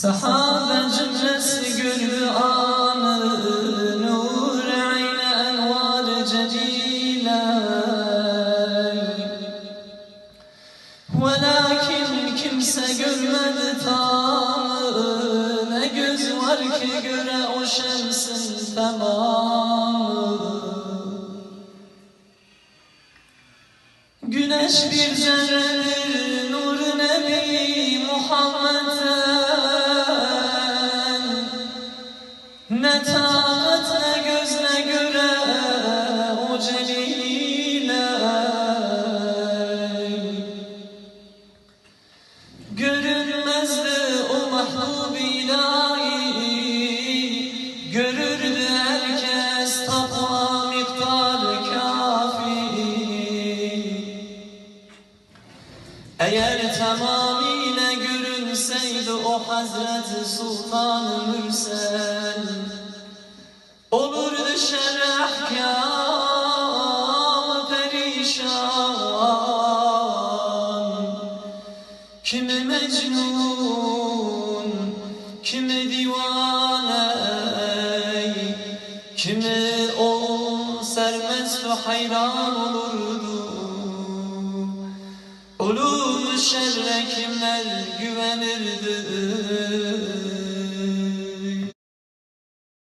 Sahabe cümlesi gördü anı, nur ayne envar celilay. Velakin kimse görmedi tamı, ne göz var ki göre o şemsin tamamı. Güneş bir zerredir nur Nebi Muhammed'den, ne takat ne göz ne göre o celile. Görünmezdi o mahbub ilahi, görürdü herkes takva miktarı kafi. Eğer tamamıyla görünseydi o Hazreti Sultan-ı Mürsel, olurdu şerefkâr perişan. Kimi mecnun, kimi divane, kimi o sermest ve hayran olurdu. Olur şerre kimler güvenirdi?